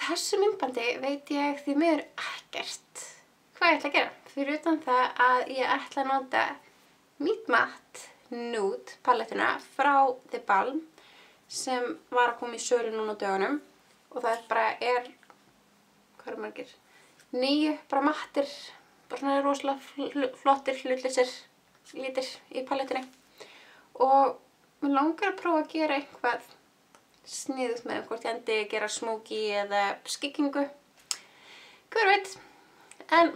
þessu myndbandi veit ég því miður ekkert hvað ég ætla að gera. Fyrir utan það að ég ætla að nota Meet Matte Nude palettuna frá The Balm sem var að koma í sölu núna á dögunum. Og það hvað eru margir? 9 bara mattir, bara svona rosalega flottir hlutlausir litir í palettunni. Og mér langar að prófa að gera eitthvað sniðugt með hvort ég endi að gera smóki eða skyggingu. Hver veit? En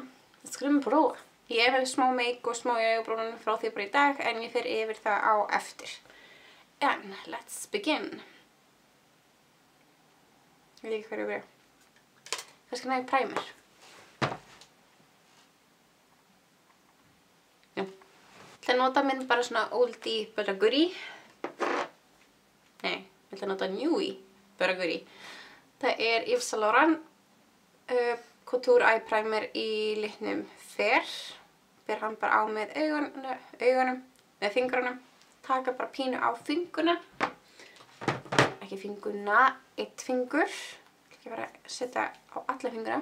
það skulum við prófa. Ég er með smá meik og smá í augabrúnunum frá því bara í dag en ég fer yfir það á eftir. En let's begin. Ég veit ekki hverju að byrja. Kannski nægir primer. Já. Ég ætla að nota minn bara svona Oldie Burberry. Nei. Ég ætla að nota Newy Burberry. Það er Yves Saint Laurent Couture Eye Primer í litnum Fair. Ber hann bara á með augunum, með fingrunum. Taka bara pínu á finguna. Ekki finguna, 1 fingur. Ég ætla ekki að setja á alla fingurna.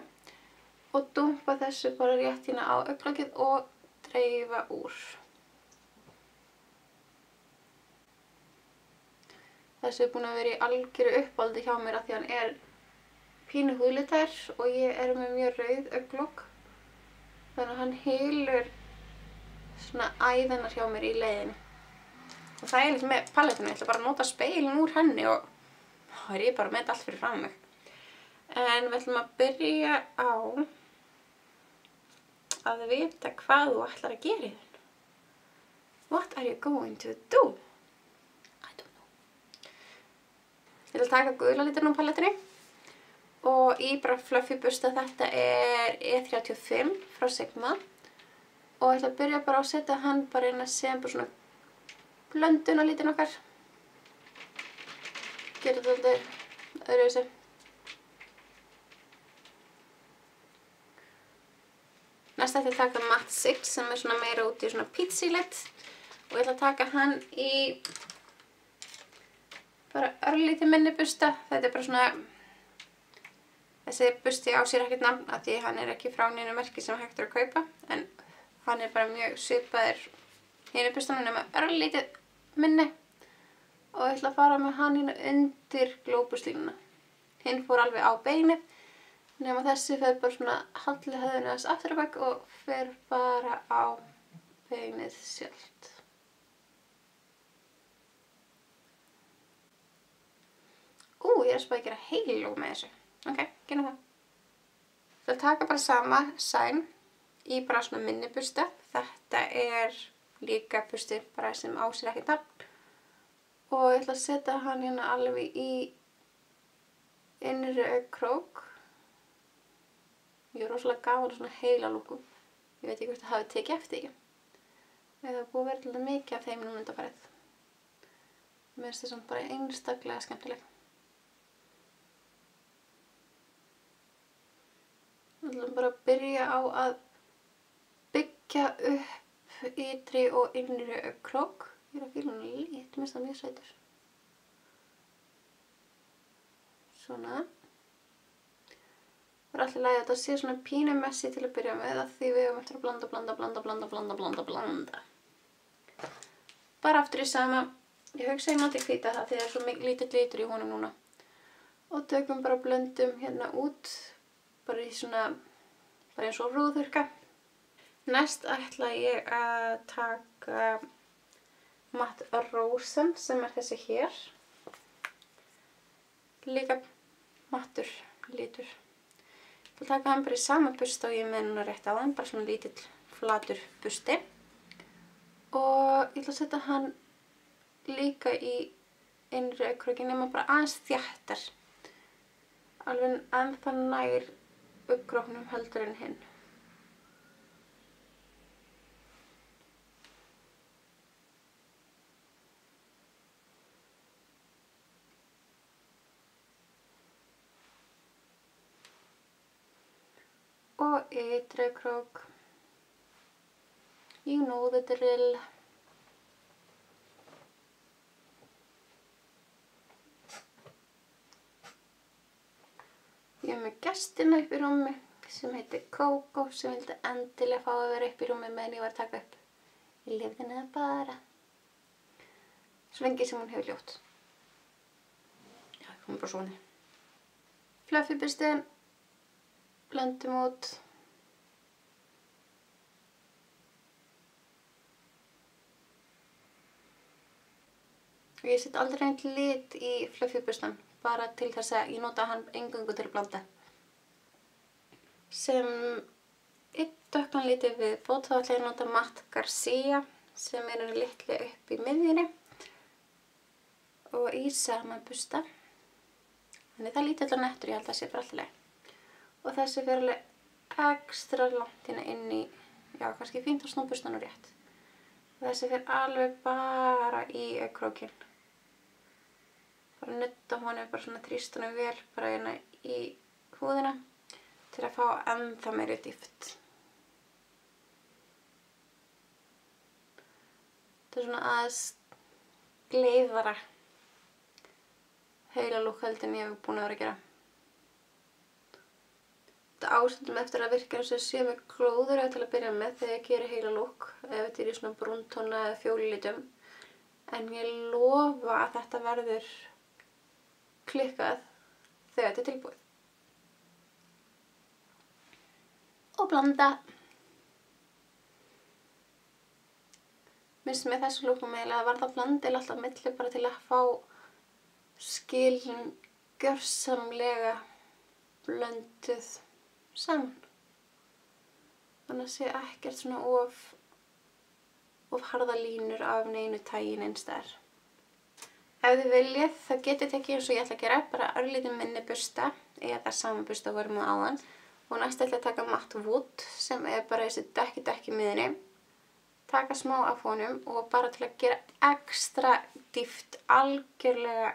Og dumpa þessu bara rétt hérna á augnlokið og dreifa úr. Þessi er búin að vera í algjöru uppáldi hjá mér af því hann er pínu húðlitaður og ég er með mjög rauð augnlok. Þannig að hann hylur svona æðina hjá mér í leiðinni. Og það er eitthvað með palettinu, ég ætla bara að nota speilin úr henni og þá er ég bara með allt fyrir fram mig. En við ætlum að byrja á að vita hvað þú ætlar að gera í þenn. What are you going to do? Ég ætla að taka gula liturinn á palettinni og í bara fluffy bursta, þetta er E35 frá Sigma og ég ætla að byrja bara að setja hann bara inn að sem bara svona blöndun á litin okkar. Gera þetta öðruvísi. Næst ætla ég að taka Matte 6 sem er svona meira út í svona peachy lit og ég ætla að taka hann í bara örlítið minni busta. Þetta er bara svona, þessi busti á sér ekkert nafn af því hann er ekki frá neinu merki sem hægt er að kaupa en hann er bara mjög svipaður hinu bustanum nema örlítið minni og ég ætla að fara með hann hérna undir glóbuslínuna. Hinn fór alveg á beinið nema þessi fer bara svona halli höfðinu þess aftur á bak og fer bara á beinið sjálft. Ég er að spá að gera halo með þessu. Ok, gerum það. Ég ætla að taka bara sama sæn í bara svona minni busta. Þetta er líka busti bara sem á sér ekki nafn. Og ég ætla að setja hann hérna alveg í innri augnkrók. Ég er rosalega gaman svona heila lúkum. Ég veit ekki hvort það hafi tekið eftir ekki. Það er búið að vera alltaf mikið af þeim núna undanfarið. Mér finnst þetta bara einstaklega skemmtileg. Við ætlum bara að byrja á að byggja upp ytri og innri augnkrók. Ég er að fíla hann lít, minnst það mjög sætur. Svona. Það er alltaf lægi að þetta sé svona pínu messi til að byrja með að því við höfum eftir að blanda. Bara aftur í sama. Ég hugsa ég noti hvíta það því það er svo lítill litur í honum núna. Og tökum bara blöndum hérna út. Bara í svona, bara eins og rúðurka. Næst ætla ég að taka Matte Rosen sem er þessi hér. Líka mattur litur. Ég ætla að taka hann bara í sama busta og ég með núna rétt á hann, bara svona lítill flatur busti. Og ég ætla að setja hann líka í innri augnkrókinn nema bara aðeins þéttar. Alveg ennþá nær augnkróknum heldur en hinn. Og ytri augnkrók. You know the drill. Ég er systina upp í rúmi sem heitir Kókó sem vildi endilega fá að vera upp í rúmi meðan ég var að taka upp. Ég lifði henni bara. Svo lengi sem hún hefur ljótt. Já, hún er bara svona. Fluffy burstin. Blöndum út. Og ég set aldrei neitt lit í Fluffy burstan. Bara til þess að ég nota hann eingöngu til að blanda. Sem einn dökkan liti viðbót þá ætla ég að nota Matte Garcia sem er litlu upp í miðjunni og í sama bursta. Þannig það lítið alveg nettur, ég held að það sé bara alltaf leið. Og þessi fyrir alveg ekstra langt hérna inn í, já kannski fínt að snúa burstan og rétt. Og þessi fyrir alveg bara í augnkrókinn. Bara nutta honum, bara svona þrýst honum vel bara hérna í húðina til að fá ennþá meiri dýpt. Þetta er svona aðeins gleiðara heilalúk heldur en ég hef búin að vera að gera. Þetta ástundum eftir að virka eins og sé með glóður til að byrja með þegar ég geri heilalúk, ef þetta er í svona brúntóna eða fjólilitum. En ég lofa að þetta verður klikkað þegar þetta er tilbúið. Og blanda. Minnst með þessu lúkum eiginlega að varða blanda alltaf milli bara til að fá skilin gjörsamlega blönduð saman. Þannig að sé ekkert svona of harða línur af neinu tagi neins staðar. Ef þið viljið þá getið tekið eins og ég ætla að gera bara örlítið minni bursta eða sama bursta vorum við áðan. Og næst ætla ég að taka Matte Wood sem er bara þessi dökki miðjunni. Taka smá af honum og bara til að gera ekstra dýpt algjörlega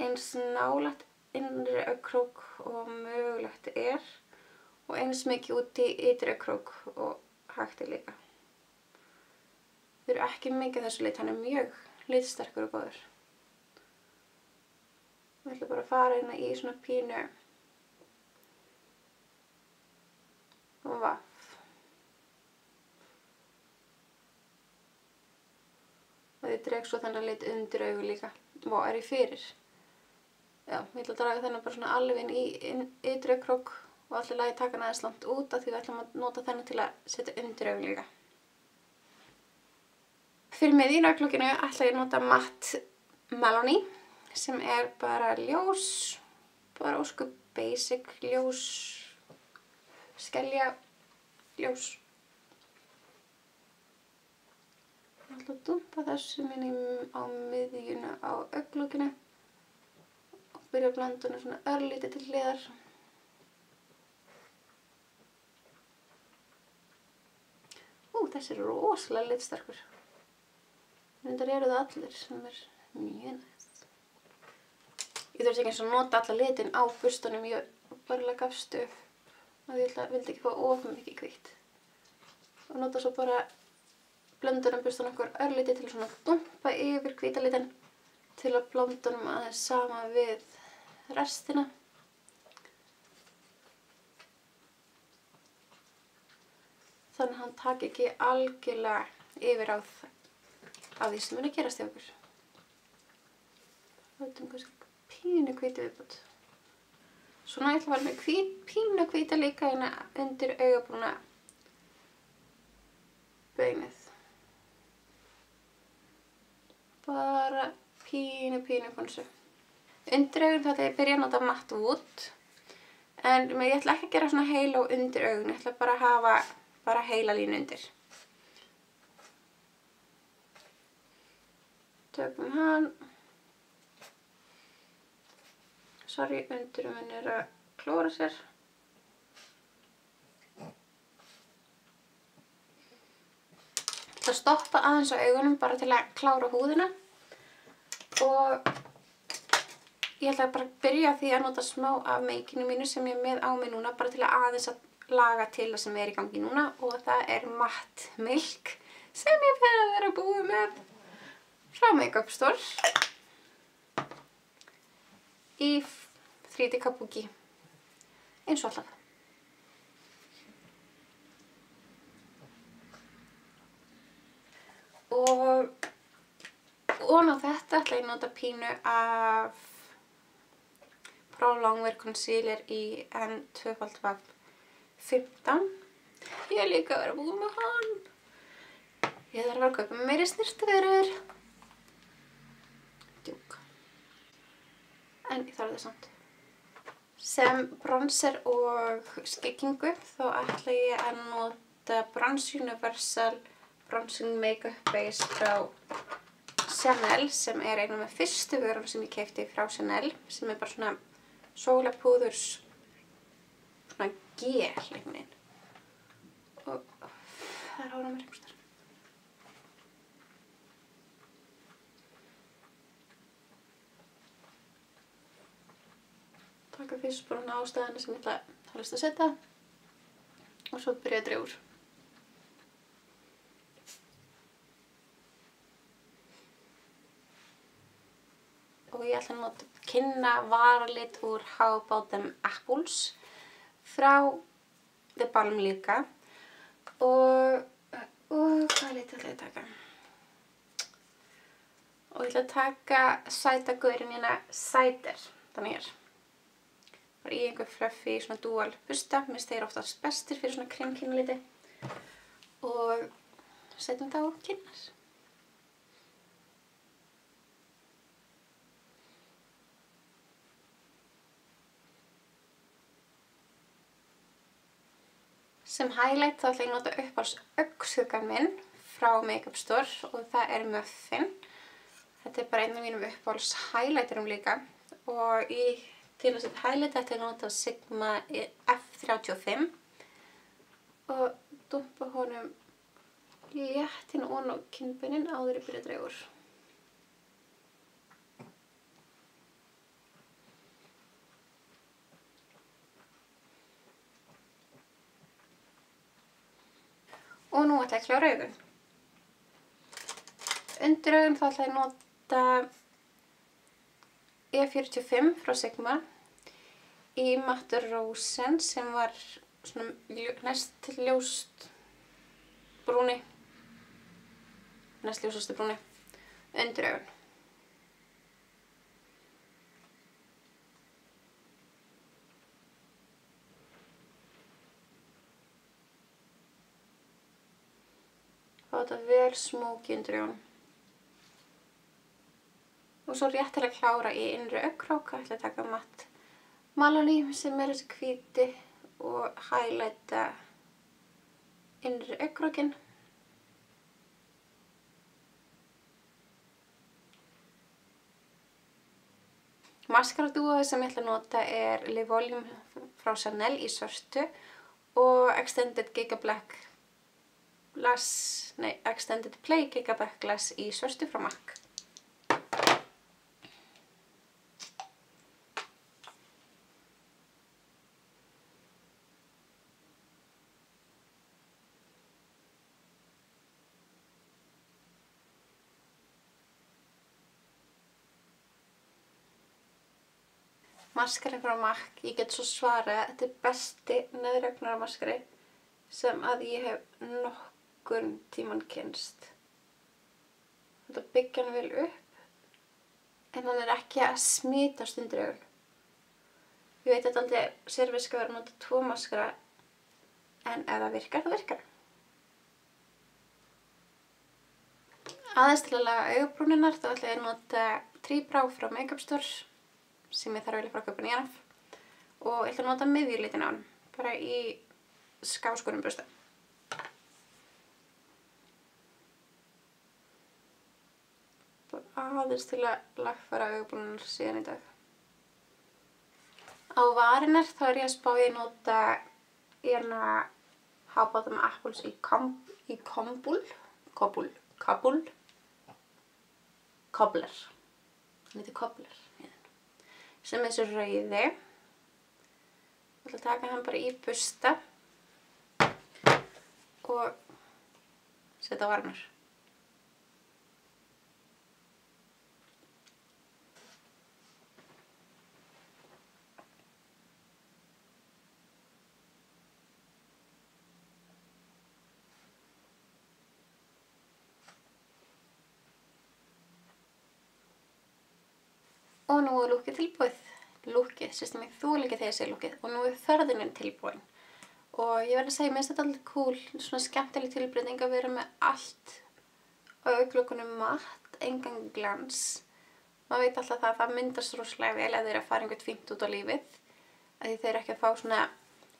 eins nálægt innri augnkrók og mögulegt er. Og eins mikið út í ytri augnkrók og hægt er líka. Þau eru ekki mikið þessu lit, hann er mjög litsterkur og góður. Ég ætla bara að fara hérna í svona pínu og vaff. Og ég dreg svo þennan lit undir augu líka. Vá, er ég fyrir? Já, ég ætla að draga þennan bara svona alveg inn í ytri augnkrók og allir lagi taka hann aðeins langt út af því við ætlum að nota þennan til að setja undir augu líka. Fyrir miðjun á augnlokinu ætla ég að nota Matte Melanie sem er bara ljós, bara óskup basic ljós, skelja ljós. Ég ætla að dumpa þessu minni á miðjuna á augnlokinu og byrja að blanda henni svona örlítið til hliðar. Þessi er rosalega litsterkur. Reyndar eru það allir sem er mjög næst. Ég þurfti ekki eins og nota alla litin á burstunum, ég bara gafst upp að ég vildi ekki fá of mikið hvítt. Og nota svo bara blöndunum burstunum okkur örlítið til svona að dumpa yfir hvíta litin til að blanda honum aðeins sama við restina. Þannig að hann taki ekki algjörlega yfir á því sem er að gerast hjá okkur. Látum kannski pínu hvítu viðbót. Svona ég ætla að fara með pínu hvíta líka hérna undir augabrúna beinið. Bara pínu konsu. Undir augun þá ætla ég að byrja að nota Matte Wood. En ég ætla ekki að gera svona heila á undir augun, ég ætla bara að hafa bara heila línu undir. Tökum hann. Sorry, undiraugun er að klóra sér. Það stoppa aðeins á augunum bara til að klára húðina. Og ég ætla bara að byrja því að nota smá af meikinu mínu sem ég er með á mig núna bara til að aðeins að laga til það sem er í gangi núna og það er Matte Milk sem ég fer að vera búið með frá Makeup Store í 3D Kabuki. eins og alltaf. Og á þetta ætla ég að nota pínu af Pro Longwear Concealer í N2FF15. Ég er líka að vera búin með hann. Ég þarf að vera að kaupa meiri snyrtivörur. Djúk. En ég þarf það samt. Sem bronzer og skyggingu þá ætla ég að nota Bronze Universal Bronzing Makeup Base frá Chanel sem er einu af fyrstu vörum sem ég keypti frá Chanel sem er bara svona sólapúðurs svona gel einhvern veginn. Og það er ára mér einhvers þar. Taka fyrst bara á staðina sem ég ætla helst að setja og svo byrja að dregur. Og ég ætla að nota kynna varalit úr How About Them Apples frá The Balm líka. Og hvað lit ætla ég að taka? Og ég ætla að taka sætagurinn hérna Cider, þannig hér. Bara í einhver fluffy svona dual busta, mér finnst þeir oftast bestir fyrir svona kremkynliti. Og setjum það á kynnar. Sem highlight þá ætla ég að nota uppáhalds augnskuggann minn frá Makeup Store og það er Muffin. Þetta er bara einn af mínum uppáhalds highlighterum líka og til að setja highlight ætla ég að nota Sigma F35 og dumpa honum létt inn ofan á kinnbeinin áður ég byrja að dregur. Og nú ætla ég að klára augun. Undir augun þá ætla ég að nota E45 frá Sigma í Matte Rosen sem var svona næst ljóst brúni. Næst ljósastu brúni. Undir augun. Fá þetta vel smóki undir augun. Og svo rétt til að klára í innri augnkrok ætla ég að taka matt Maloney sem er þessi hvíti og highlighta innri augnkrokinn. Maskaradúoið sem ég ætla að nota er Le Volume frá Chanel í svörtu og Extended Play Gigaback Glass í svörtu frá MAC. Maskari frá MAC, ég get svo svarað, þetta er besti neðri augnhármaskari sem að ég hef nokkurn tímann kynnst. Þetta byggja hann vel upp, en hann er ekki að smitast undir augun. Ég veit að þetta aldrei sérviska verið að nota 2 maskara, en ef það virkar, þá virkar. Aðeins til að laga augabrúnirnar, þá ætla ég að nota Tribrow frá Makeup Store, sem ég þarf að vilja frá kaupa nýjan af. Og ég ætla að nota miðjulitin á hann, bara í skáskurum brusta. Bara aðeins til að lagfæra augabrúnirnar síðan í dag. Á varirnar þá er ég að spá ég að nota hérna How About Them Apples í Cobbler. Hann heitir Cobbler. Sem er þessu rauði. Ég ætla að taka hann bara í busta og setja á varirnar. Og nú er lúkið tilbúið. Lúkið, sérst mig þúl ekki þegar ég segi lúkið. Og nú er þörðunin tilbúin. Og ég verð að segja, mér finnst þetta alveg cool, svona skemmtileg tilbreyting að vera með allt á augnlokunum matt, engan glans. Maður veit alltaf það myndast rosalega vel ef þeir eru að fara einhvern fínt út á lífið. Af því þeir eru ekki að fá svona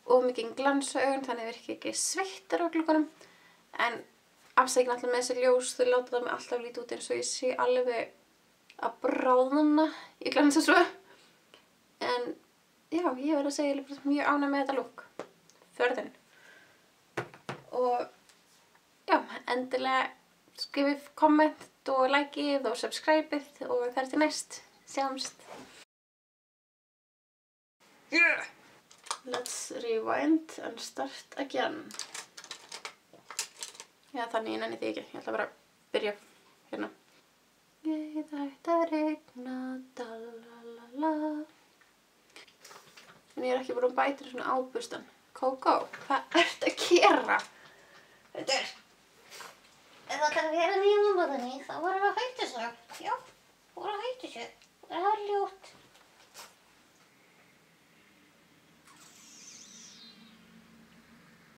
of mikinn glans á augun, þannig virka ekki sveittar á augnlokunum. En afsækja alltaf með þessi ljós, þau láta það mig alltaf lítið út eins og ég sé alveg að bráðna í glansa svo. En já, ég verð að segja, ég er mjög ánægð með þetta lúk. Þörðin. Og já, endilega skrifið komment og likeið og subscribeið og þar til næst. Sjáumst. Yeah. Let's rewind and start again. Já, þannig ég nenni því ekki. Ég ætla bara að byrja hérna. Ég ætti að regna, dalalala. En ég er ekki búin að bæta svona ábustan. Kókó, hvað ertu að gera? Þetta er... Ef það ætlar að vera nýjum umbúðinni, þá voru það að hætta þessu. Já, voru að hætta þessu. Það er ljótt.